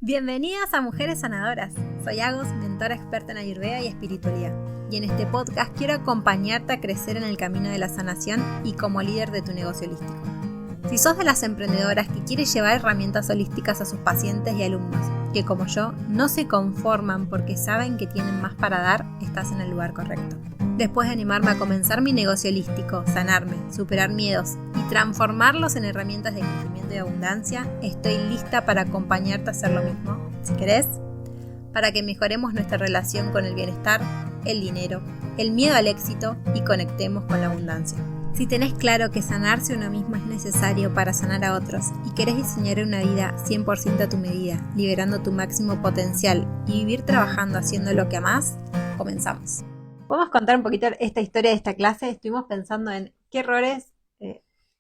Bienvenidas a Mujeres Sanadoras. Soy Agos, mentora experta en Ayurveda y espiritualidad. Y en este podcast quiero acompañarte a crecer en el camino de la sanación y como líder de tu negocio holístico. Si sos de las emprendedoras que quiere llevar herramientas holísticas a sus pacientes y alumnos, que como yo no se conforman porque saben que tienen más para dar, estás en el lugar correcto. Después de animarme a comenzar mi negocio holístico, sanarme, superar miedos y transformarlos en herramientas de crecimiento y abundancia, estoy lista para acompañarte a hacer lo mismo, si querés, para que mejoremos nuestra relación con el bienestar, el dinero, el miedo al éxito y conectemos con la abundancia. Si tenés claro que sanarse uno mismo es necesario para sanar a otros y querés diseñar una vida 100% a tu medida, liberando tu máximo potencial y vivir trabajando haciendo lo que amás, comenzamos. ¿Podemos contar un poquito esta historia de esta clase? Estuvimos pensando en qué errores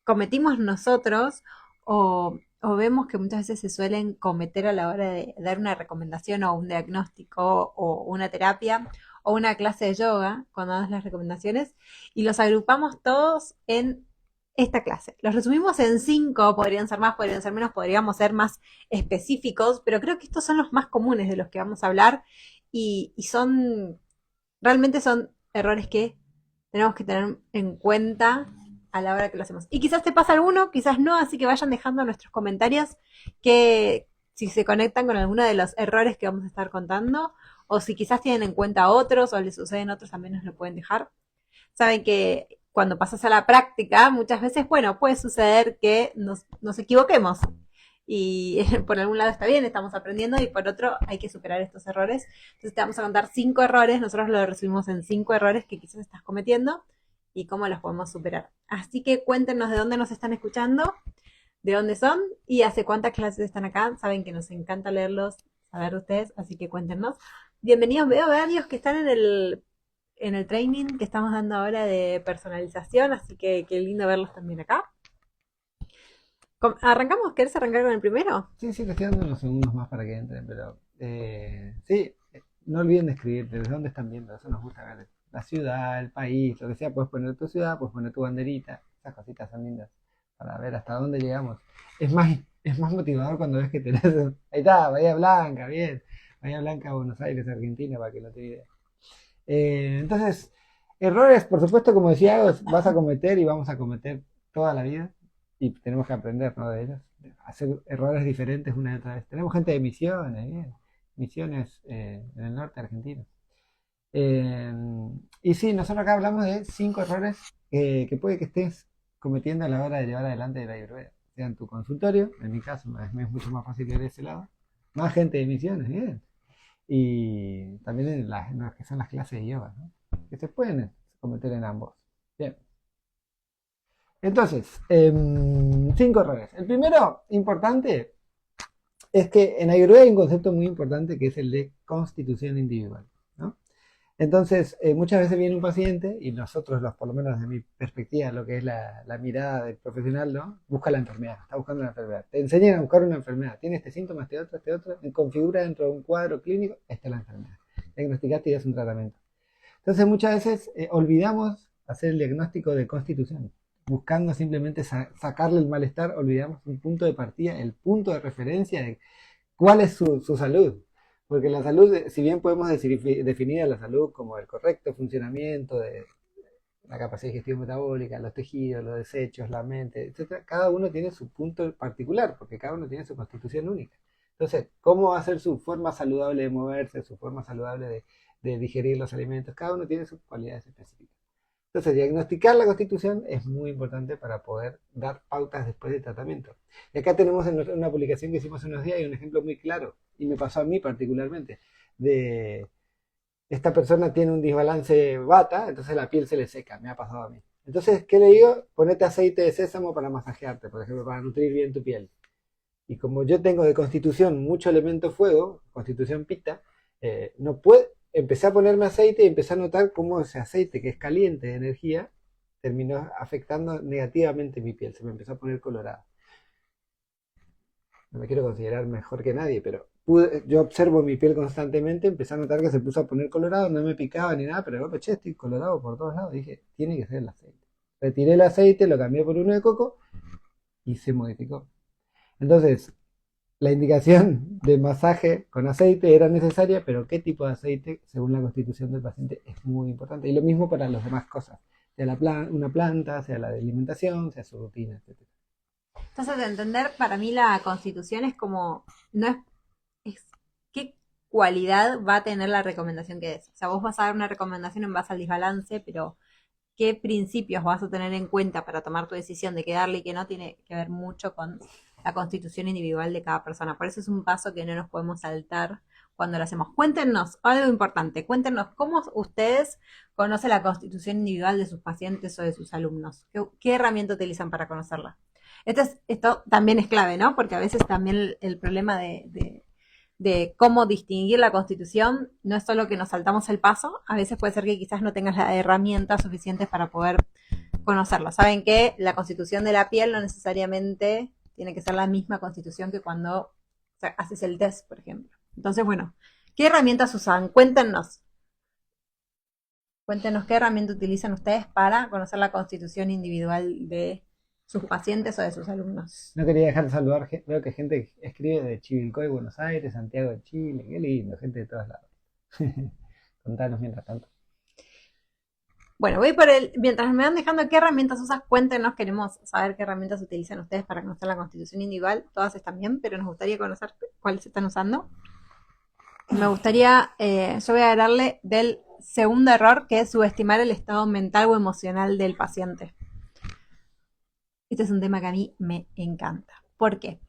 cometimos nosotros o vemos que muchas veces se suelen cometer a la hora de dar una recomendación o un diagnóstico o una terapia o una clase de yoga cuando das las recomendaciones y los agrupamos todos en esta clase. Los resumimos en 5, podrían ser más, podrían ser menos, podríamos ser más específicos, pero creo que estos son los más comunes de los que vamos a hablar y realmente son errores que tenemos que tener en cuenta a la hora que lo hacemos. Y quizás te pasa alguno, quizás no, así que vayan dejando nuestros comentarios que si se conectan con alguno de los errores que vamos a estar contando, o si quizás tienen en cuenta otros o les suceden otros, también nos lo pueden dejar. Saben que cuando pasas a la práctica, muchas veces, bueno, puede suceder que nos equivoquemos. Y por algún lado está bien, estamos aprendiendo, y por otro hay que superar estos errores. Entonces te vamos a contar 5 errores, nosotros lo resumimos en 5 errores que quizás estás cometiendo y cómo los podemos superar. Así que cuéntenos de dónde nos están escuchando, de dónde son y hace cuántas clases están acá. Saben que nos encanta leerlos, saber de ustedes, así que cuéntenos. Bienvenidos, veo varios que están en el training que estamos dando ahora de personalización, así que qué lindo verlos también acá. ¿Arrancamos? ¿Querés arrancar con el primero? Sí, le estoy dando unos segundos más para que entren, pero sí, no olviden de escribir desde dónde están viendo, eso nos gusta ver. La ciudad, el país, lo que sea, puedes poner tu ciudad, puedes poner tu banderita, esas cositas son lindas para ver hasta dónde llegamos. Es más motivador cuando ves que tenés, ahí está, Bahía Blanca, bien, Bahía Blanca, Buenos Aires, Argentina, para que no te idea. Entonces, errores, por supuesto, como decía, vas a cometer y vamos a cometer toda la vida y tenemos que aprender, ¿no?, de ellos, hacer errores diferentes una y otra vez. Tenemos gente de Misiones, bien, Misiones en el norte argentino. Eh, y sí, nosotros acá hablamos de 5 errores que puede que estés cometiendo a la hora de llevar adelante la Ayurveda. Sea en tu consultorio, en mi caso me es mucho más fácil ir de ese lado. Más gente de Misiones, bien. Y también en lo que son las clases de yoga, ¿no?, que se pueden cometer en ambos. Bien. Entonces, 5 errores. El primero, importante, es que en Ayurveda hay un concepto muy importante que es el de constitución individual, ¿no? Entonces, muchas veces viene un paciente y nosotros, por lo menos desde mi perspectiva, lo que es la mirada del profesional, ¿no?, busca la enfermedad, está buscando una enfermedad. Te enseñan a buscar una enfermedad. Tiene este síntoma, este otro, configura dentro de un cuadro clínico, esta es la enfermedad. Diagnosticaste y das un tratamiento. Entonces, muchas veces olvidamos hacer el diagnóstico de constitución. Buscando simplemente sacarle el malestar, olvidamos un punto de partida, el punto de referencia de cuál es su salud. Porque la salud, si bien podemos definir a la salud como el correcto funcionamiento de la capacidad digestivo metabólica, los tejidos, los desechos, la mente, etc., cada uno tiene su punto particular, porque cada uno tiene su constitución única. Entonces, ¿cómo va a ser su forma saludable de moverse, su forma saludable de digerir los alimentos? Cada uno tiene sus cualidades específicas. Entonces, diagnosticar la constitución es muy importante para poder dar pautas después del tratamiento. Y acá tenemos en una publicación que hicimos unos días y un ejemplo muy claro, y me pasó a mí particularmente, de esta persona tiene un desbalance Vata, entonces la piel se le seca, me ha pasado a mí. Entonces, ¿qué le digo? Ponete aceite de sésamo para masajearte, por ejemplo, para nutrir bien tu piel. Y como yo tengo de constitución mucho elemento fuego, constitución Pitta, no puedo, empecé a ponerme aceite y empecé a notar cómo ese aceite que es caliente de energía terminó afectando negativamente mi piel, se me empezó a poner colorada. No me quiero considerar mejor que nadie, pero yo observo mi piel constantemente, empecé a notar que se puso a poner colorado, no me picaba ni nada, pero de golpe, che, estoy colorado por todos lados. Dije, tiene que ser el aceite. Retiré el aceite, lo cambié por uno de coco y se modificó. Entonces, la indicación de masaje con aceite era necesaria, pero qué tipo de aceite, según la constitución del paciente, es muy importante. Y lo mismo para las demás cosas, sea una planta, sea la de alimentación, sea su rutina, etc. Entonces, de entender, para mí la constitución es como, no es qué cualidad va a tener la recomendación que des. O sea, vos vas a dar una recomendación en base al desbalance, pero qué principios vas a tener en cuenta para tomar tu decisión de qué darle y qué no tiene que ver mucho con la constitución individual de cada persona. Por eso es un paso que no nos podemos saltar cuando lo hacemos. Cuéntenos, algo importante, cuéntenos cómo ustedes conocen la constitución individual de sus pacientes o de sus alumnos. ¿Qué herramienta utilizan para conocerla? Esto también es clave, ¿no? Porque a veces también el problema de cómo distinguir la constitución no es solo que nos saltamos el paso, a veces puede ser que quizás no tengas las herramientas suficientes para poder conocerlo. Saben que la constitución de la piel no necesariamente tiene que ser la misma constitución que cuando, o sea, haces el test, por ejemplo. Entonces, bueno, ¿qué herramientas usan? Cuéntenos. Cuéntenos qué herramienta utilizan ustedes para conocer la constitución individual de sus pacientes o de sus alumnos. No quería dejar de saludar, veo que gente escribe de Chivilcoy, Buenos Aires, Santiago de Chile, qué lindo, gente de todos lados. Contanos mientras tanto. Bueno, mientras me van dejando qué herramientas usas, cuéntenos, queremos saber qué herramientas utilizan ustedes para conocer la constitución individual. Todas están bien, pero nos gustaría conocer cuáles están usando. Me gustaría, yo voy a hablarle del segundo error, que es subestimar el estado mental o emocional del paciente. Este es un tema que a mí me encanta. ¿Por qué?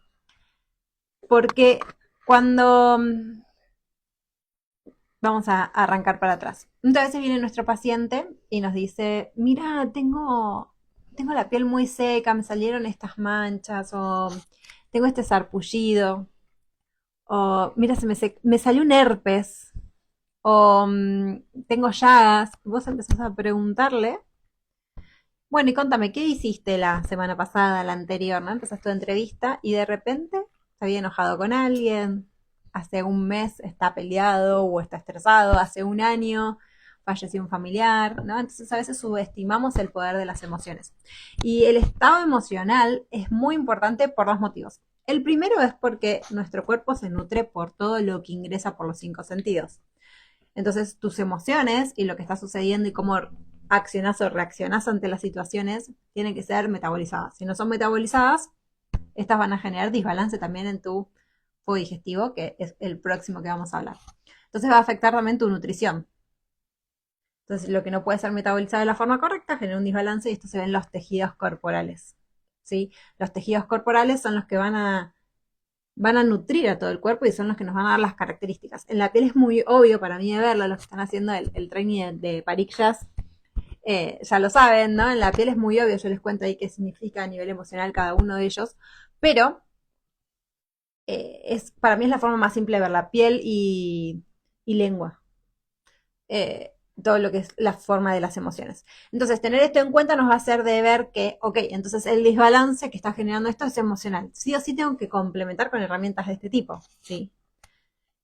Porque cuando... Vamos a arrancar para atrás. Muchas veces viene nuestro paciente y nos dice, mira, tengo la piel muy seca, me salieron estas manchas, o tengo este sarpullido, o mira, me salió un herpes, o tengo llagas. Vos empezás a preguntarle, bueno, y contame, ¿qué hiciste la semana pasada, la anterior? ¿No? Empezás tu entrevista y de repente se había enojado con alguien, hace un mes está peleado o está estresado, hace un año falleció un familiar, ¿no? Entonces a veces subestimamos el poder de las emociones. Y el estado emocional es muy importante por dos motivos. El primero es porque nuestro cuerpo se nutre por todo lo que ingresa por los 5 sentidos. Entonces tus emociones y lo que está sucediendo y cómo accionás o reaccionás ante las situaciones tienen que ser metabolizadas. Si no son metabolizadas, estas van a generar desbalance también en tu fuego digestivo, que es el próximo que vamos a hablar. Entonces va a afectar también tu nutrición. Entonces lo que no puede ser metabolizado de la forma correcta genera un desbalance y esto se ve en los tejidos corporales. ¿Sí? Los tejidos corporales son los que van a nutrir a todo el cuerpo y son los que nos van a dar las características. En la piel es muy obvio para mí de verlo, los que están haciendo el training de Parikjas ya lo saben, ¿no? En la piel es muy obvio, yo les cuento ahí qué significa a nivel emocional cada uno de ellos, pero para mí es la forma más simple de ver la piel y lengua. Todo lo que es la forma de las emociones. Entonces, tener esto en cuenta nos va a hacer de ver que, ok, entonces el desbalance que está generando esto es emocional. Sí o sí tengo que complementar con herramientas de este tipo, ¿sí?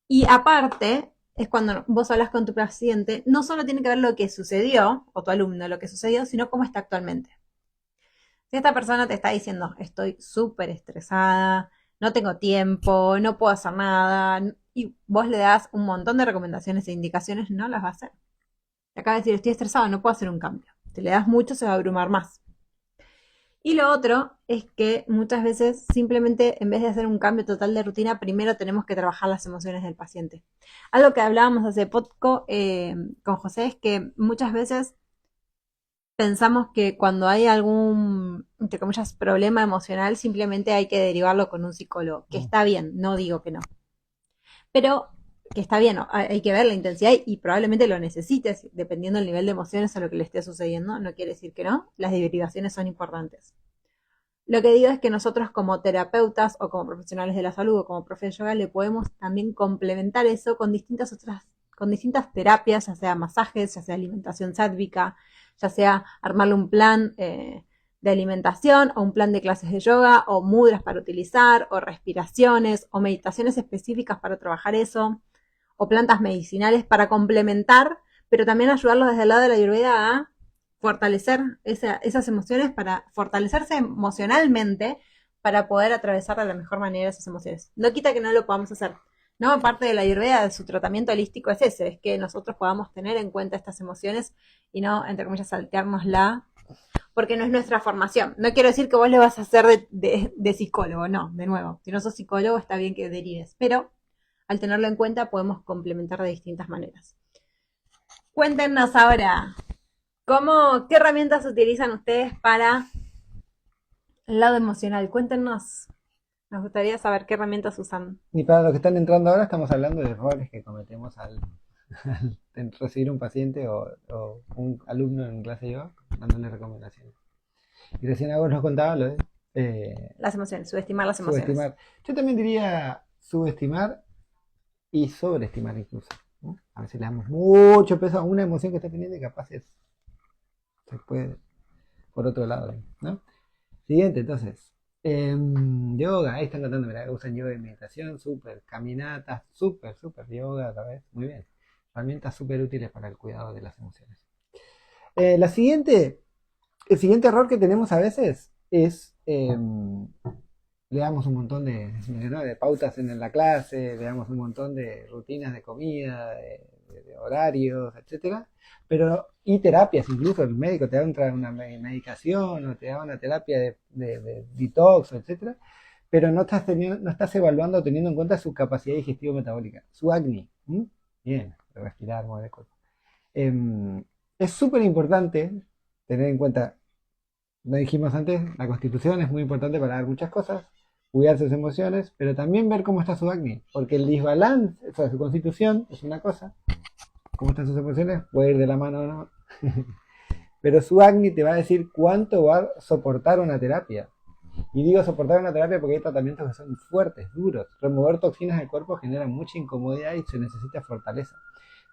Y aparte, es cuando vos hablas con tu paciente, no solo tiene que ver lo que sucedió, o tu alumno, lo que sucedió, sino cómo está actualmente. Si esta persona te está diciendo, estoy súper estresada, no tengo tiempo, no puedo hacer nada, y vos le das un montón de recomendaciones e indicaciones, no las va a hacer. Te acaba de decir, estoy estresado, no puedo hacer un cambio. Te le das mucho, se va a abrumar más. Y lo otro es que muchas veces simplemente en vez de hacer un cambio total de rutina, primero tenemos que trabajar las emociones del paciente. Algo que hablábamos hace poco con José es que muchas veces pensamos que cuando hay algún, entre comillas, problema emocional, simplemente hay que derivarlo con un psicólogo, que está bien, no digo que no. Pero que está bien, hay que ver la intensidad y probablemente lo necesites, dependiendo del nivel de emociones a lo que le esté sucediendo, no quiere decir que no, las derivaciones son importantes. Lo que digo es que nosotros como terapeutas o como profesionales de la salud o como profe de yoga le podemos también complementar eso con distintas terapias, ya sea masajes, ya sea alimentación sádvica, ya sea armarle un plan de alimentación o un plan de clases de yoga o mudras para utilizar o respiraciones o meditaciones específicas para trabajar eso o plantas medicinales para complementar, pero también ayudarlos desde el lado de la Ayurveda a fortalecer esas emociones para fortalecerse emocionalmente para poder atravesar de la mejor manera esas emociones. No quita que no lo podamos hacer. No, parte de la Ayurveda, de su tratamiento holístico es ese, es que nosotros podamos tener en cuenta estas emociones y no, entre comillas, salteárnosla, porque no es nuestra formación. No quiero decir que vos le vas a hacer de psicólogo, no, de nuevo. Si no sos psicólogo está bien que derives, pero al tenerlo en cuenta podemos complementar de distintas maneras. Cuéntenos ahora, ¿qué herramientas utilizan ustedes para el lado emocional? Cuéntenos. Nos gustaría saber qué herramientas usan. Y para los que están entrando ahora, estamos hablando de errores que cometemos al recibir un paciente o un alumno en clase de yoga, dándole recomendaciones. Y recién algo nos contaba lo de Las emociones, subestimar las emociones. subestimar. Yo también diría subestimar y sobreestimar incluso, ¿no? A veces le damos mucho peso a una emoción que está teniendo y capaz se puede por otro lado, ¿no? Siguiente, entonces. Yoga, ahí están contando, mira, usan yoga y meditación, súper, caminatas, súper, yoga otra vez, muy bien. Herramientas súper útiles para el cuidado de las emociones. El siguiente error que tenemos a veces es, le damos un montón de pautas en la clase, le damos un montón de rutinas de comida, de horarios, etcétera, y terapias, incluso el médico te da una medicación o te da una terapia de detox, etcétera, pero no estás evaluando o teniendo en cuenta su capacidad digestivo-metabólica, su acné. Bien, respirar, mover el cuerpo. Es súper importante tener en cuenta, lo dijimos antes, la constitución es muy importante para dar muchas cosas, cuidar sus emociones, pero también ver cómo está su acné, porque el desbalance, o sea, su constitución es una cosa, cómo están sus emociones, puede ir de la mano o no, pero su acné te va a decir cuánto va a soportar una terapia. Y digo soportar una terapia porque hay tratamientos que son fuertes, duros. Remover toxinas del cuerpo genera mucha incomodidad y se necesita fortaleza.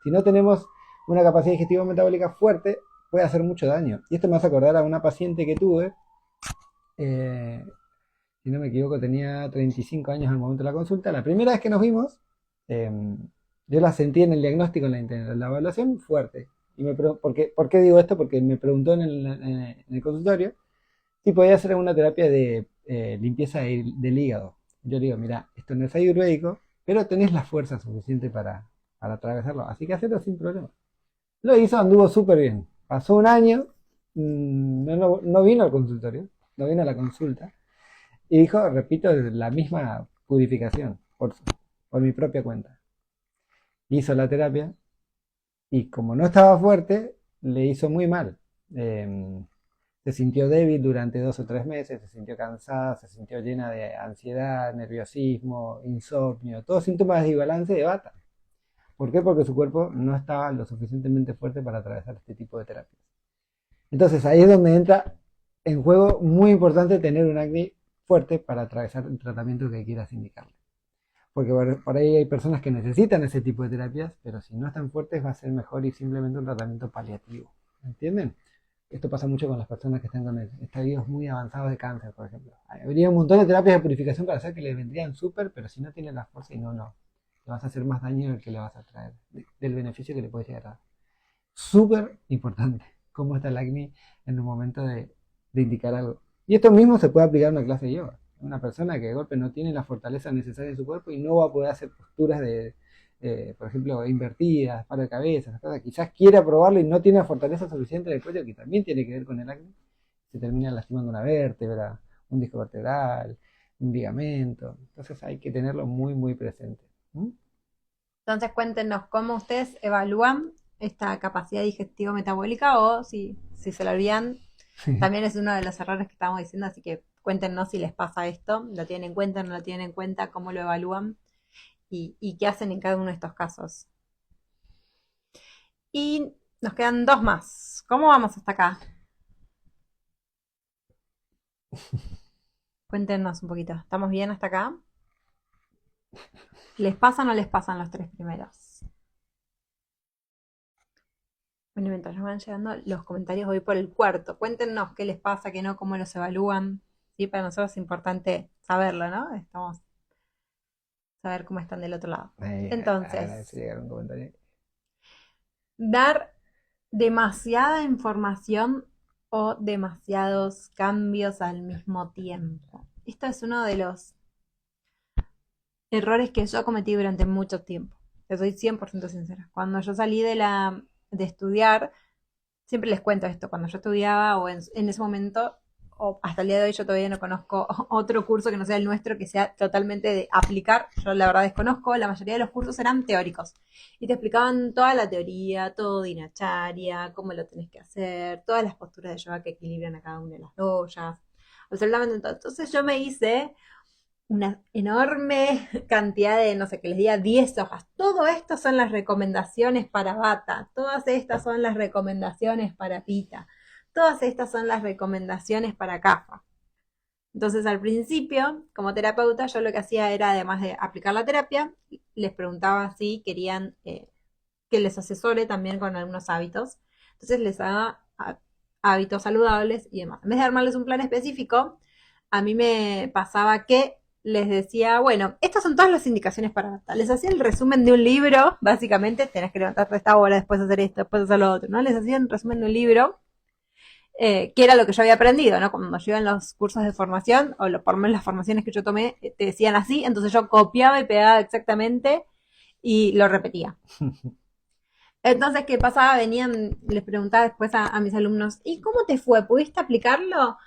Si no tenemos una capacidad digestiva metabólica fuerte, puede hacer mucho daño. Y esto me hace acordar a una paciente que tuve, si no me equivoco, tenía 35 años al momento de la consulta. La primera vez que nos vimos, yo la sentí en el diagnóstico, en la evaluación, fuerte. ¿Por qué digo esto? Porque me preguntó en el consultorio si podía hacer una terapia de limpieza del hígado. Yo le digo, mira, esto no es ayurvédico, pero tenés la fuerza suficiente para atravesarlo, así que hacerlo sin problema. Lo hizo, anduvo súper bien. Pasó un año, no vino al consultorio, no vino a la consulta, y dijo, repito, la misma purificación, por mi propia cuenta. Hizo la terapia, y como no estaba fuerte, le hizo muy mal. Se sintió débil durante 2 o 3 meses, se sintió cansada, se sintió llena de ansiedad, nerviosismo, insomnio, todos síntomas de desbalance de Vata. ¿Por qué? Porque su cuerpo no estaba lo suficientemente fuerte para atravesar este tipo de terapias. Entonces ahí es donde entra en juego muy importante tener un acné fuerte para atravesar el tratamiento que quieras indicarle. Porque por ahí hay personas que necesitan ese tipo de terapias, pero si no están fuertes va a ser mejor y simplemente un tratamiento paliativo. ¿Entienden? Esto pasa mucho con las personas que están con estadios muy avanzados de cáncer, por ejemplo. Habría un montón de terapias de purificación para hacer que les vendrían súper, pero si no tienen la fuerza y no. Le vas a hacer más daño del que le vas a traer, del beneficio que le puede llegar a dar. Súper importante cómo está el acné en un momento de indicar algo. Y esto mismo se puede aplicar en una clase de yoga. Una persona que de golpe no tiene la fortaleza necesaria en su cuerpo y no va a poder hacer posturas por ejemplo, invertidas, paro de cabeza, quizás quiera probarlo y no tiene la fortaleza suficiente del cuello, que también tiene que ver con el acné. Se termina lastimando una vértebra, un disco vertebral, un ligamento. Entonces hay que tenerlo muy, muy presente. Entonces cuéntenos cómo ustedes evalúan esta capacidad digestivo-metabólica o si se la olvidan. También es uno de los errores que estamos diciendo, así que cuéntenos si les pasa esto, lo tienen en cuenta, no lo tienen en cuenta, cómo lo evalúan y qué hacen en cada uno de estos casos. Y nos quedan 2 más. ¿Cómo vamos hasta acá? Cuéntenos un poquito. ¿Estamos bien hasta acá? ¿Les pasan o no les pasan los 3 primeros? Bueno, mientras nos van llegando los comentarios, voy por el cuarto. Cuéntenos qué les pasa, qué no, cómo los evalúan. Sí, para nosotros es importante saberlo, ¿no? Estamos saber cómo están del otro lado. Entonces, dar demasiada información o demasiados cambios al mismo tiempo. esto es uno de los errores que yo cometí durante mucho tiempo. Te soy 100% sincera. Cuando yo salí de estudiar, siempre les cuento esto, cuando yo estudiaba o en ese momento, o hasta el día de hoy yo todavía no conozco otro curso que no sea el nuestro, que sea totalmente de aplicar. Yo la verdad desconozco, la mayoría de los cursos eran teóricos. Y te explicaban toda la teoría, todo dinacharya, cómo lo tenés que hacer, todas las posturas de yoga que equilibran a cada una de las doyas, absolutamente todo. Entonces yo me hice una enorme cantidad de, no sé, que les diga 10 hojas. Todo esto son las recomendaciones para Bata, todas estas son las recomendaciones para Pita, todas estas son las recomendaciones para Kapha. Entonces al principio, como terapeuta, yo lo que hacía era, además de aplicar la terapia, les preguntaba si querían que les asesore también con algunos hábitos. Entonces les haga hábitos saludables y demás. En vez de armarles un plan específico, a mí me pasaba que les decía, bueno, estas son todas las indicaciones para Bata. Les hacía el resumen de un libro, básicamente, tenés que levantarte a esta hora, después hacer esto, después hacer lo otro, ¿no? Les hacía un resumen de un libro, que era lo que yo había aprendido, ¿no? Cuando yo iba en los cursos de formación, o por lo menos las formaciones que yo tomé, te decían así, entonces yo copiaba y pegaba exactamente y lo repetía. Entonces, ¿qué pasaba? Les preguntaba después a mis alumnos, ¿y cómo te fue? ¿Pudiste aplicarlo?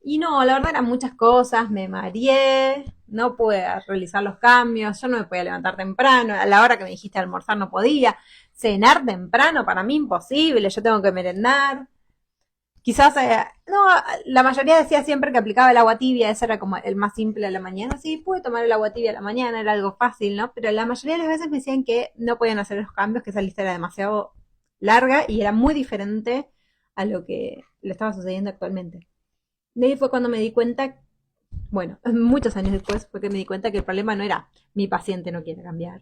Y no, la verdad eran muchas cosas, me mareé, no pude realizar los cambios, yo no me podía levantar temprano, a la hora que me dijiste almorzar no podía, cenar temprano para mí imposible, yo tengo que merendar. Quizás, no, la mayoría decía siempre que aplicaba el agua tibia, ese era como el más simple a la mañana. Sí, pude tomar el agua tibia a la mañana, era algo fácil, ¿no? Pero la mayoría de las veces me decían que no podían hacer los cambios, que esa lista era demasiado larga y era muy diferente a lo que le estaba sucediendo actualmente. De ahí fue cuando me di cuenta, bueno, muchos años después fue que me di cuenta que el problema no era mi paciente no quiere cambiar.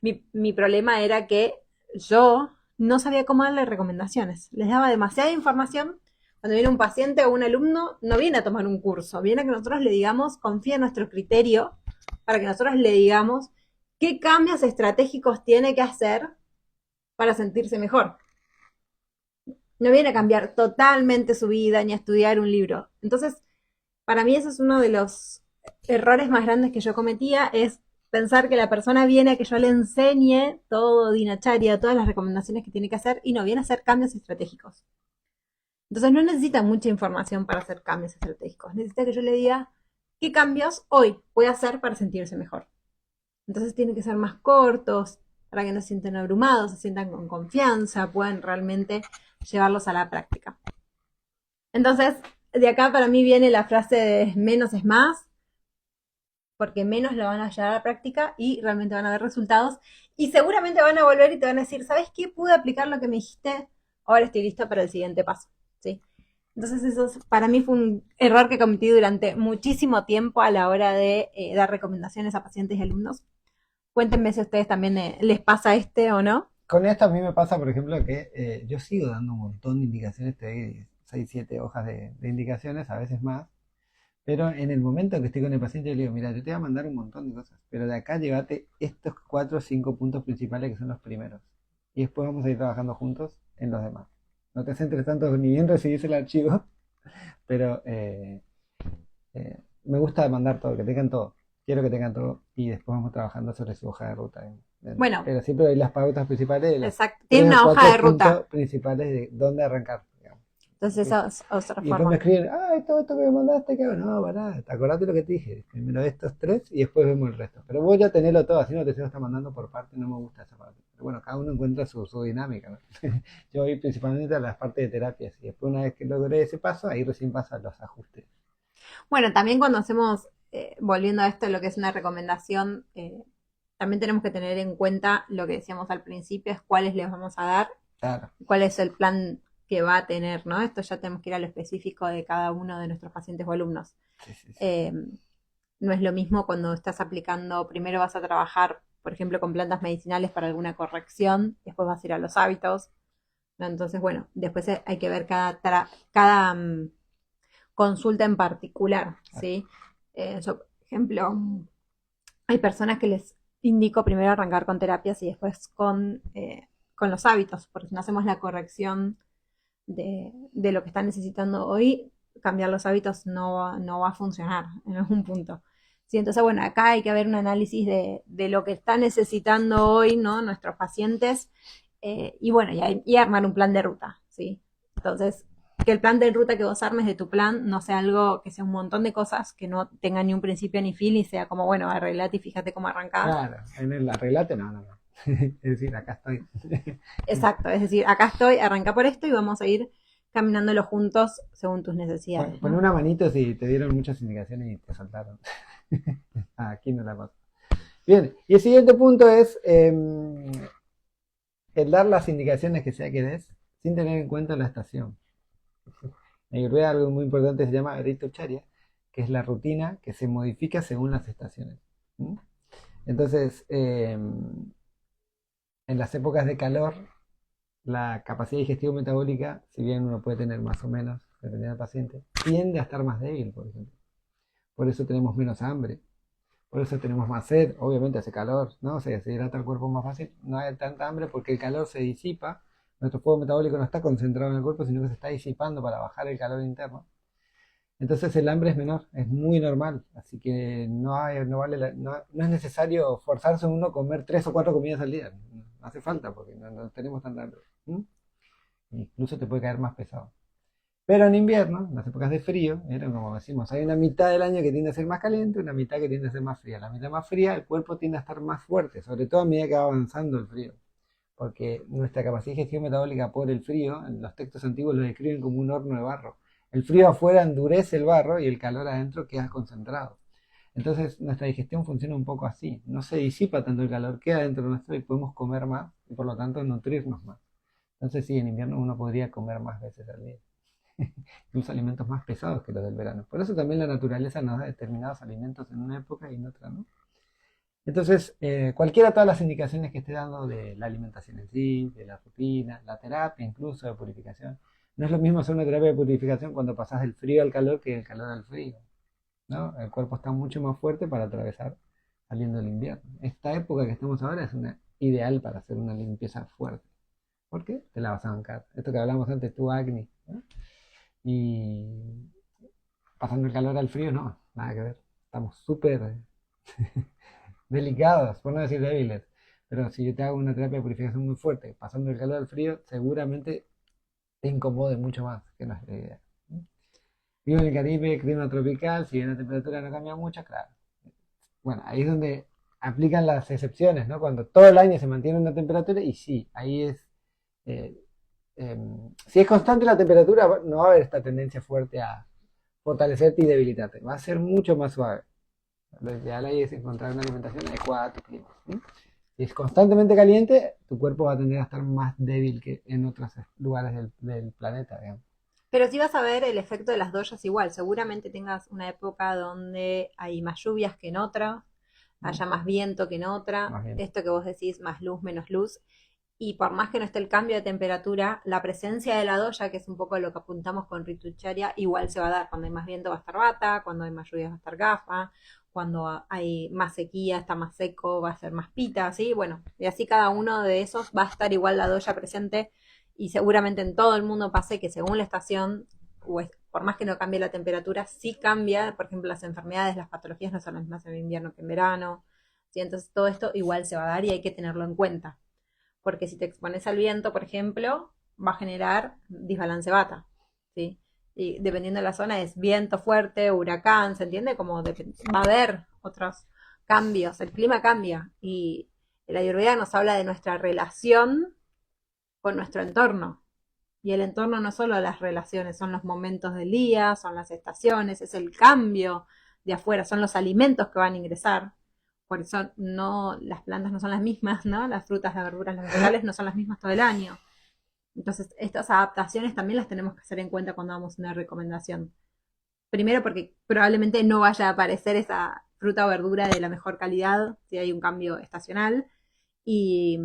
Mi problema era que yo no sabía cómo darle recomendaciones. Les daba demasiada información. Cuando viene un paciente o un alumno, no viene a tomar un curso, viene a que nosotros le digamos, confía en nuestro criterio, para que nosotros le digamos qué cambios estratégicos tiene que hacer para sentirse mejor. No viene a cambiar totalmente su vida ni a estudiar un libro. Entonces, para mí ese es uno de los errores más grandes que yo cometía, es pensar que la persona viene a que yo le enseñe todo dinacharya, todas las recomendaciones que tiene que hacer y no viene a hacer cambios estratégicos. Entonces no necesita mucha información para hacer cambios estratégicos. Necesita que yo le diga qué cambios hoy puede hacer para sentirse mejor. Entonces tienen que ser más cortos, para que no se sientan abrumados, se sientan con confianza, puedan realmente llevarlos a la práctica. Entonces, de acá para mí viene la frase de menos es más, porque menos lo van a llevar a la práctica y realmente van a ver resultados. Y seguramente van a volver y te van a decir, ¿sabes qué? Pude aplicar lo que me dijiste, ahora estoy listo para el siguiente paso. ¿Sí? Entonces eso para mí fue un error que cometí durante muchísimo tiempo a la hora de dar recomendaciones a pacientes y alumnos. Cuéntenme si a ustedes también les pasa o no. Con esto a mí me pasa, por ejemplo, que yo sigo dando un montón de indicaciones, te doy 6, 7 hojas de indicaciones, a veces más, pero en el momento que estoy con el paciente le digo, mira, yo te voy a mandar un montón de cosas, pero de acá llévate estos 4 o 5 puntos principales que son los primeros, y después vamos a ir trabajando juntos en los demás. No te centres tanto ni bien recibís el archivo, pero me gusta mandar todo, que tengan todo. Quiero que tengan todo y después vamos trabajando sobre su hoja de ruta. Bueno, pero siempre hay las pautas principales. Exacto. Tiene una hoja de ruta. Puntos principales de dónde arrancar. Digamos. Entonces, esa es otra forma. Y después me escriben, esto que me mandaste, que no, pará, acordate lo que te dije. Primero estos 3 y después vemos el resto. Pero voy a tenerlo todo, así no te se lo está mandando por parte, no me gusta esa parte. Pero bueno, cada uno encuentra su dinámica, ¿no? Yo voy principalmente a las partes de terapias y después una vez que logré ese paso, ahí recién pasan los ajustes. Bueno, también cuando hacemos, volviendo a esto, lo que es una recomendación, también tenemos que tener en cuenta lo que decíamos al principio, es cuáles les vamos a dar, claro. Cuál es el plan que va a tener, ¿no? Esto ya tenemos que ir a lo específico de cada uno de nuestros pacientes o alumnos. Sí. No es lo mismo cuando estás aplicando, primero vas a trabajar, por ejemplo, con plantas medicinales para alguna corrección, después vas a ir a los hábitos, ¿no? Entonces, bueno, después hay que ver cada consulta en particular, ¿sí? Yo, por ejemplo, hay personas que les indico primero arrancar con terapias y después con los hábitos, porque si no hacemos la corrección de lo que están necesitando hoy, cambiar los hábitos no va a funcionar en algún punto. Sí, entonces, bueno, acá hay que haber un análisis de lo que están necesitando hoy, ¿no? Nuestros pacientes, y bueno, y armar un plan de ruta, ¿sí? Entonces, que el plan de ruta que vos armes de tu plan no sea algo que sea un montón de cosas que no tenga ni un principio ni fin y sea como, bueno, arreglate y fíjate cómo arrancás. Claro, en el arreglate no. Es decir, acá estoy. Exacto, es decir, acá estoy, arranca por esto y vamos a ir caminándolo juntos según tus necesidades. Pon ¿no? una manito si te dieron muchas indicaciones y te saltaron. Aquí no la paso. Bien, y el siguiente punto es el dar las indicaciones que sea que des sin tener en cuenta la estación. En Ayurveda algo muy importante se llama Ritocharya, que es la rutina que se modifica según las estaciones. ¿Mm? Entonces, en las épocas de calor, la capacidad digestivo-metabólica, si bien uno puede tener más o menos, dependiendo del paciente, tiende a estar más débil, por ejemplo. Por eso tenemos menos hambre, por eso tenemos más sed, obviamente hace calor, ¿no? O sea, se hidrata el cuerpo más fácil, no hay tanta hambre porque el calor se disipa, nuestro fuego metabólico no está concentrado en el cuerpo, sino que se está disipando para bajar el calor interno. Entonces el hambre es menor, es muy normal, así que no es necesario forzarse uno a comer 3 o 4 comidas al día, no hace falta porque no tenemos tanta hambre. ¿Mm? Incluso te puede caer más pesado. Pero en invierno, en las épocas de frío, como decimos, hay una mitad del año que tiende a ser más caliente, una mitad que tiende a ser más fría. La mitad más fría, el cuerpo tiende a estar más fuerte, sobre todo a medida que va avanzando el frío. Porque nuestra capacidad de gestión metabólica por el frío, en los textos antiguos lo describen como un horno de barro. El frío afuera endurece el barro y el calor adentro queda concentrado. Entonces nuestra digestión funciona un poco así. No se disipa tanto el calor, queda dentro de nuestro y podemos comer más y por lo tanto nutrirnos más. Entonces sí, en invierno uno podría comer más veces al día. Incluso alimentos más pesados que los del verano. Por eso también la naturaleza nos da determinados alimentos en una época y en otra, ¿no? Entonces, cualquiera de todas las indicaciones que esté dando de la alimentación en sí, de la rutina, la terapia incluso de purificación, no es lo mismo hacer una terapia de purificación cuando pasas del frío al calor que del calor al frío, ¿no? El cuerpo está mucho más fuerte para atravesar saliendo del invierno. Esta época que estamos ahora es una ideal para hacer una limpieza fuerte. ¿Por qué? Te la vas a bancar. Esto que hablamos antes, tu acné, ¿no? Y pasando el calor al frío, no, nada que ver. Estamos súper delicados, por no decir débiles. Pero si yo te hago una terapia de purificación muy fuerte, pasando el calor al frío, seguramente te incomode mucho más, que no es la idea. Vivo en el Caribe, clima tropical, si bien la temperatura no cambia mucho, claro. Bueno, ahí es donde aplican las excepciones, ¿no? Cuando todo el año se mantiene una temperatura y sí, ahí es... eh, si es constante la temperatura, no va a haber esta tendencia fuerte a fortalecerte y debilitarte. Va a ser mucho más suave. Lo ideal ahí es encontrar una alimentación adecuada a tu clima. ¿Sí? Si es constantemente caliente, tu cuerpo va a tender a estar más débil que en otros lugares del planeta, digamos. Pero sí vas a ver el efecto de las doyas igual. Seguramente tengas una época donde hay más lluvias que en otra, haya más viento que en otra. Esto que vos decís, más luz, menos luz. Y por más que no esté el cambio de temperatura, la presencia de la doya, que es un poco lo que apuntamos con Ritocharya, igual se va a dar. Cuando hay más viento va a estar bata, cuando hay más lluvia va a estar gafa, cuando hay más sequía está más seco, va a ser más pita, ¿sí? Bueno, y así cada uno de esos va a estar igual la doya presente y seguramente en todo el mundo pase que según la estación, por más que no cambie la temperatura, sí cambia, por ejemplo, las enfermedades, las patologías no son las mismas en invierno que en verano, ¿sí? Entonces todo esto igual se va a dar y hay que tenerlo en cuenta. Porque si te expones al viento, por ejemplo, va a generar desbalance bata, ¿sí? Y dependiendo de la zona es viento fuerte, huracán, ¿se entiende? Como va a haber otros cambios, el clima cambia y la Ayurveda nos habla de nuestra relación con nuestro entorno. Y el entorno no solo las relaciones, son los momentos del día, son las estaciones, es el cambio de afuera, son los alimentos que van a ingresar. Por eso no, las plantas no son las mismas, ¿no? Las frutas, las verduras, los vegetales no son las mismas todo el año. Entonces, estas adaptaciones también las tenemos que hacer en cuenta cuando damos una recomendación. Primero porque probablemente no vaya a aparecer esa fruta o verdura de la mejor calidad si hay un cambio estacional. Y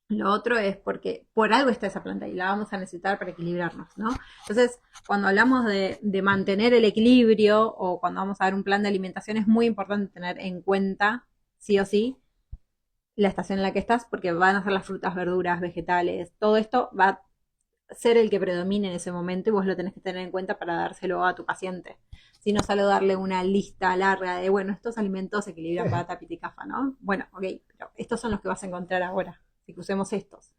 lo otro es porque por algo está esa planta y la vamos a necesitar para equilibrarnos, ¿no? Entonces, cuando hablamos de mantener el equilibrio o cuando vamos a dar un plan de alimentación, es muy importante tener en cuenta, sí o sí, la estación en la que estás, porque van a ser las frutas, verduras, vegetales, todo esto va ser el que predomine en ese momento y vos lo tenés que tener en cuenta para dárselo a tu paciente. Sino solo darle una lista larga de, bueno, estos alimentos se equilibran para tapiticafa, ¿no? Bueno, ok, pero estos son los que vas a encontrar ahora, así que usemos estos.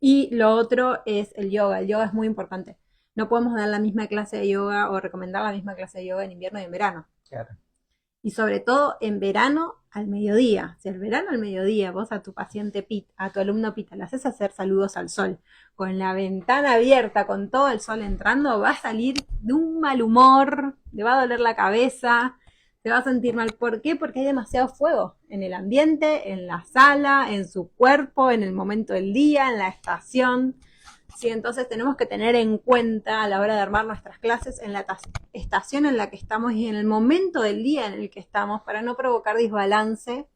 Y lo otro es el yoga. El yoga es muy importante. No podemos dar la misma clase de yoga o recomendar la misma clase de yoga en invierno y en verano. Claro. Y sobre todo en verano al mediodía. Si el verano al mediodía vos a tu paciente PIT, a tu alumno PIT, le haces hacer saludos al sol, con la ventana abierta, con todo el sol entrando, va a salir de un mal humor, le va a doler la cabeza, se va a sentir mal. ¿Por qué? Porque hay demasiado fuego en el ambiente, en la sala, en su cuerpo, en el momento del día, en la estación. Sí, entonces tenemos que tener en cuenta a la hora de armar nuestras clases en la estación en la que estamos y en el momento del día en el que estamos para no provocar desbalance,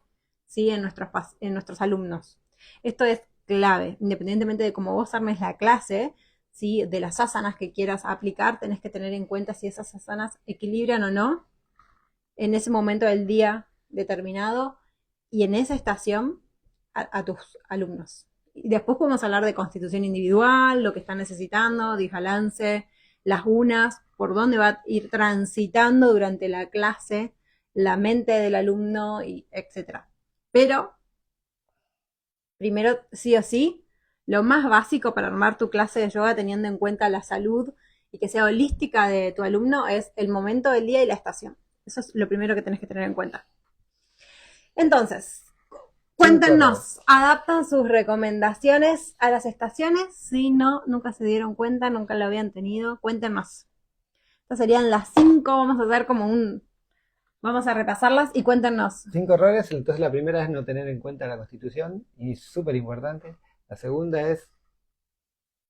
¿sí? en nuestros alumnos. Esto es clave, independientemente de cómo vos armes la clase, ¿sí? de las asanas que quieras aplicar, tenés que tener en cuenta si esas asanas equilibran o no en ese momento del día determinado y en esa estación a tus alumnos. Y después podemos hablar de constitución individual, lo que están necesitando, desbalance, las unas, por dónde va a ir transitando durante la clase la mente del alumno, y etcétera. Pero, primero, sí o sí, lo más básico para armar tu clase de yoga teniendo en cuenta la salud y que sea holística de tu alumno es el momento del día y la estación. Eso es lo primero que tenés que tener en cuenta. Entonces, cuéntenos, ¿adaptan sus recomendaciones a las estaciones? Si no, nunca se dieron cuenta, nunca lo habían tenido. Cuéntenos. Estas serían las 5, vamos a hacer como vamos a repasarlas y cuéntenos. 5 errores, entonces la primera es no tener en cuenta la Constitución, y súper importante. La segunda es...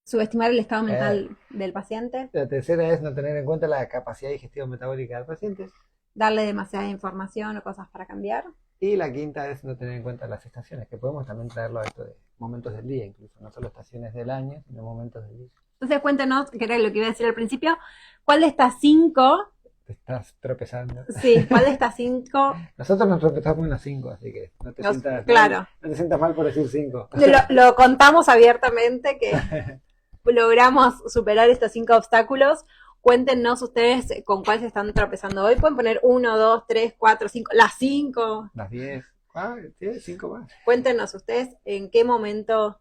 Subestimar el estado mental del paciente. La tercera es no tener en cuenta la capacidad digestiva metabólica del paciente. Darle demasiada información o cosas para cambiar. Y la quinta es no tener en cuenta las estaciones, que podemos también traerlo a esto de momentos del día, incluso, no solo estaciones del año, sino momentos del día. Entonces cuéntenos, que era lo que iba a decir al principio, ¿cuál de estas 5? Te estás tropezando. Sí, ¿cuál de estas 5? Nosotros nos tropezamos en las 5, así que no te sientas claro. mal, no te sientas mal por decir 5. Lo contamos abiertamente que logramos superar estos 5 obstáculos. Cuéntenos ustedes con cuál se están tropezando hoy. Pueden poner 1, 2, 3, 4, 5, las 5. Las 10. Ah, sí, 5 más. Cuéntenos ustedes en qué momento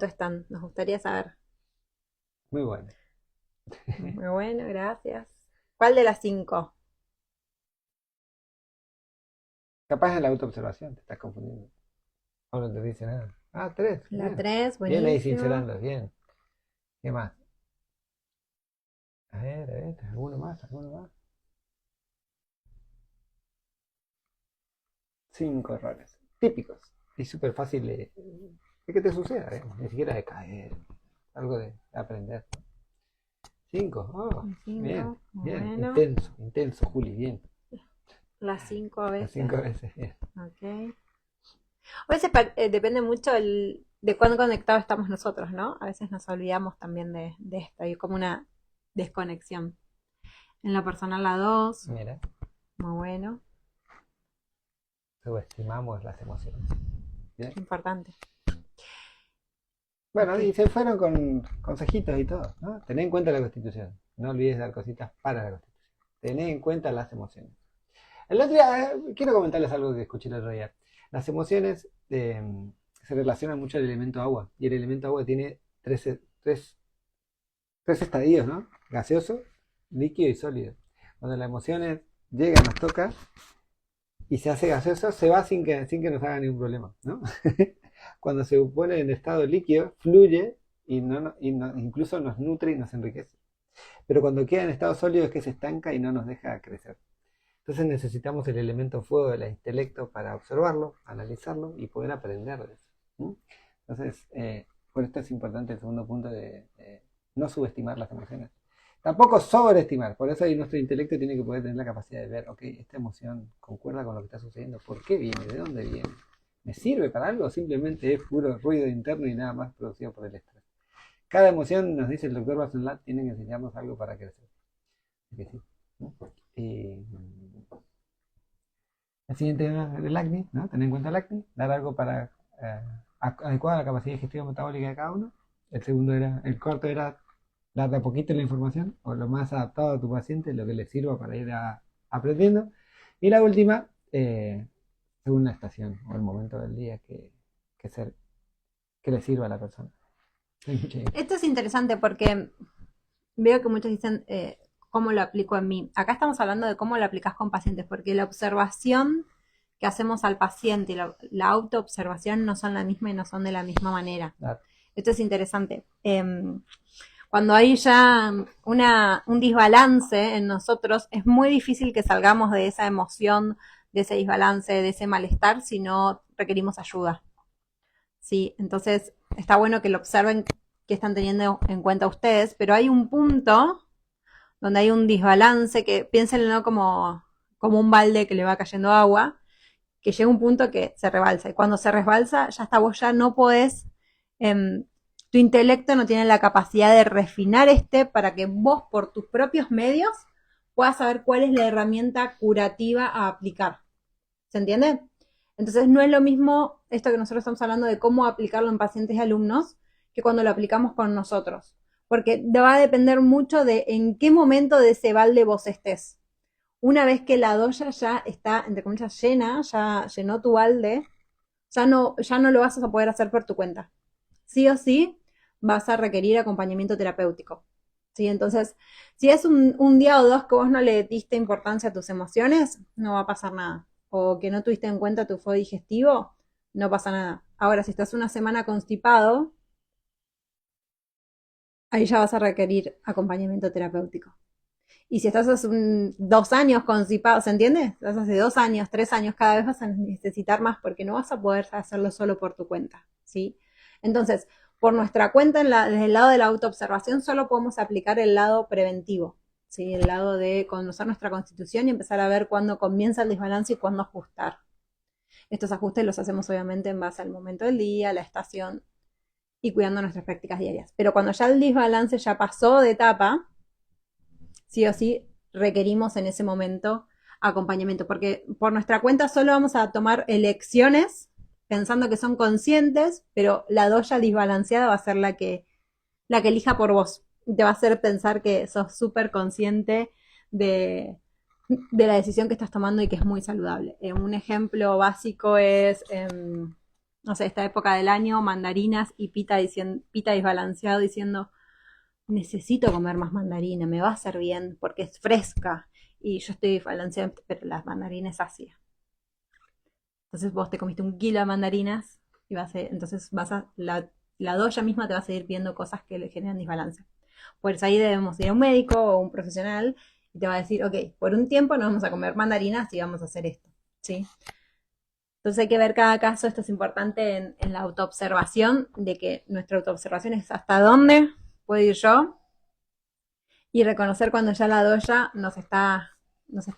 están. Nos gustaría saber. Muy bueno. Muy bueno, gracias. ¿Cuál de las 5? Capaz en la autoobservación te estás confundiendo. O no te dice nada. Ah, 3. La 3, buenísimo. Bien ahí sincerando, bien. ¿Qué más? A ver, alguno más. 5 errores. Típicos. Y súper fácil de que te suceda, ¿eh? Ni siquiera de caer. Algo de aprender. 5. Oh, bien. Bueno. Intenso, Juli, bien. Las 5 a veces. Las 5 veces, bien. Ok. A veces depende mucho de cuán conectados estamos nosotros, ¿no? A veces nos olvidamos también de esto. Hay como una desconexión. En lo personal, la 2. Mira. Muy bueno. Subestimamos las emociones. ¿Bien? Importante. Bueno, y se fueron con consejitos y todo, ¿no? Tené en cuenta la Constitución. No olvides dar cositas para la Constitución. Tené en cuenta las emociones. El otro día, quiero comentarles algo que escuché el otro día. Las emociones se relacionan mucho al elemento agua. Y el elemento agua tiene tres estadios, ¿no? Gaseoso, líquido y sólido. Cuando las emociones llegan, nos toca y se hace gaseoso, se va sin que nos haga ningún problema, ¿no? Cuando se pone en estado líquido, fluye y incluso nos nutre y nos enriquece. Pero cuando queda en estado sólido es que se estanca y no nos deja crecer. Entonces necesitamos el elemento fuego del intelecto para observarlo, analizarlo y poder aprender de eso. Entonces, por esto es importante el segundo punto de no subestimar las emociones. Tampoco sobreestimar, por eso ahí nuestro intelecto tiene que poder tener la capacidad de ver, ok, esta emoción concuerda con lo que está sucediendo, ¿por qué viene? ¿De dónde viene? ¿Me sirve para algo? Simplemente es puro ruido interno y nada más producido por el estrés. Cada emoción, nos dice el doctor Bassenlat, tiene que enseñarnos algo para crecer. Así que sí, ¿no? El siguiente es el acné, ¿no? Tener en cuenta el acné, dar algo para adecuar a la capacidad digestiva metabólica de cada uno. El segundo era, el cuarto era dar de a poquito la información o lo más adaptado a tu paciente, lo que le sirva para ir aprendiendo. Y la última, según la estación o el momento del día que le sirva a la persona. Esto es interesante porque veo que muchos dicen cómo lo aplico en mí. Acá estamos hablando de cómo lo aplicas con pacientes, porque la observación que hacemos al paciente y la autoobservación no son la misma y no son de la misma manera. Claro. Esto es interesante. Cuando hay ya un desbalance en nosotros, es muy difícil que salgamos de esa emoción, de ese desbalance, de ese malestar, si no requerimos ayuda. Sí, entonces está bueno que lo observen, que están teniendo en cuenta ustedes, pero hay un punto donde hay un desbalance, que piénsenlo como un balde que le va cayendo agua, que llega un punto que se rebalsa, y cuando se resbalsa, ya está, vos ya no podés, tu intelecto no tiene la capacidad de refinar para que vos por tus propios medios puedas saber cuál es la herramienta curativa a aplicar. ¿Se entiende? Entonces no es lo mismo esto que nosotros estamos hablando de cómo aplicarlo en pacientes y alumnos que cuando lo aplicamos con nosotros. Porque va a depender mucho de en qué momento de ese balde vos estés. Una vez que la doya ya está, entre comillas, llena, ya llenó tu balde, ya no lo vas a poder hacer por tu cuenta. Sí o sí vas a requerir acompañamiento terapéutico. ¿Sí? Entonces, si es un día o dos que vos no le diste importancia a tus emociones, no va a pasar nada. O que no tuviste en cuenta tu flujo digestivo, no pasa nada. Ahora, si estás una semana constipado, ahí ya vas a requerir acompañamiento terapéutico. Y si estás hace 2 años constipado, ¿se entiende? Estás hace 2 años, 3 años, cada vez vas a necesitar más porque no vas a poder hacerlo solo por tu cuenta, ¿sí? Entonces, por nuestra cuenta, desde el lado de la autoobservación, solo podemos aplicar el lado preventivo, ¿sí? El lado de conocer nuestra constitución y empezar a ver cuándo comienza el desbalance y cuándo ajustar. Estos ajustes los hacemos obviamente en base al momento del día, la estación y cuidando nuestras prácticas diarias. Pero cuando ya el desbalance ya pasó de etapa, sí o sí requerimos en ese momento acompañamiento, porque por nuestra cuenta solo vamos a tomar elecciones pensando que son conscientes, pero la doya desbalanceada va a ser la que elija por vos. Te va a hacer pensar que sos súper consciente de la decisión que estás tomando y que es muy saludable. Un ejemplo básico es, no sé, esta época del año, mandarinas y pita desbalanceado diciendo, necesito comer más mandarina, me va a hacer bien porque es fresca y yo estoy desbalanceada, pero las mandarinas es ácida. Entonces vos te comiste 1 kilo de mandarinas y entonces la doya misma te va a seguir pidiendo cosas que le generan desbalance. Por eso ahí debemos ir a un médico o un profesional y te va a decir, ok, por un tiempo no vamos a comer mandarinas y vamos a hacer esto, ¿sí? Entonces hay que ver cada caso, esto es importante en la autoobservación, de que nuestra autoobservación es hasta dónde puedo ir yo y reconocer cuando ya la doya nos está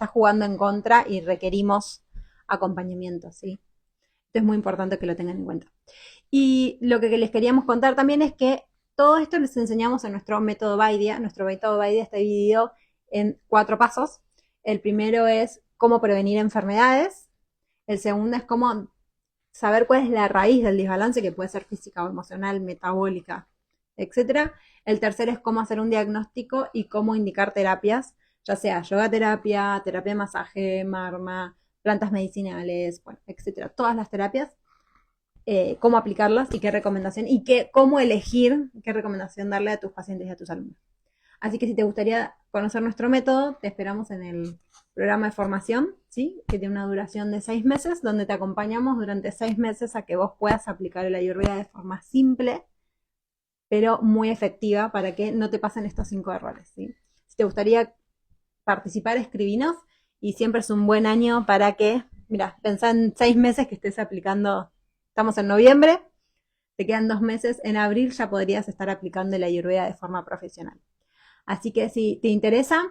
jugando en contra y requerimos acompañamiento, ¿sí? Esto es muy importante que lo tengan en cuenta. Y lo que les queríamos contar también es que todo esto les enseñamos en nuestro método Baidia. Nuestro método Baidia está dividido en 4 pasos. El primero es cómo prevenir enfermedades. El segundo es cómo saber cuál es la raíz del desbalance, que puede ser física o emocional, metabólica, etc. El tercero es cómo hacer un diagnóstico y cómo indicar terapias, ya sea yoga terapia, terapia de masaje, marma, plantas medicinales, bueno, etc. Todas las terapias, cómo aplicarlas y qué recomendación, y cómo elegir qué recomendación darle a tus pacientes y a tus alumnos. Así que si te gustaría conocer nuestro método, te esperamos en el programa de formación, ¿sí? Que tiene una duración de 6 meses, donde te acompañamos durante 6 meses a que vos puedas aplicar el Ayurveda de forma simple, pero muy efectiva, para que no te pasen estos 5 errores, ¿sí? Si te gustaría participar, escribinos, y siempre es un buen año para que, mira, pensá en 6 meses que estés aplicando. Estamos en noviembre, te quedan 2 meses, en abril ya podrías estar aplicando el Ayurveda de forma profesional. Así que si te interesa,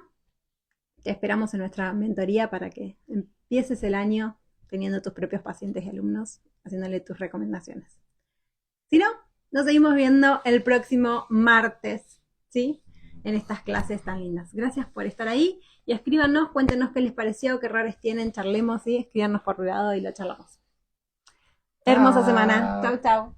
te esperamos en nuestra mentoría para que empieces el año teniendo tus propios pacientes y alumnos, haciéndole tus recomendaciones. Si no, nos seguimos viendo el próximo martes, ¿sí? En estas clases tan lindas. Gracias por estar ahí y escríbanos, cuéntenos qué les pareció, qué errores tienen, charlemos, ¿sí? Escríbanos por privado y lo charlamos. Hermosa semana. Chau, chau.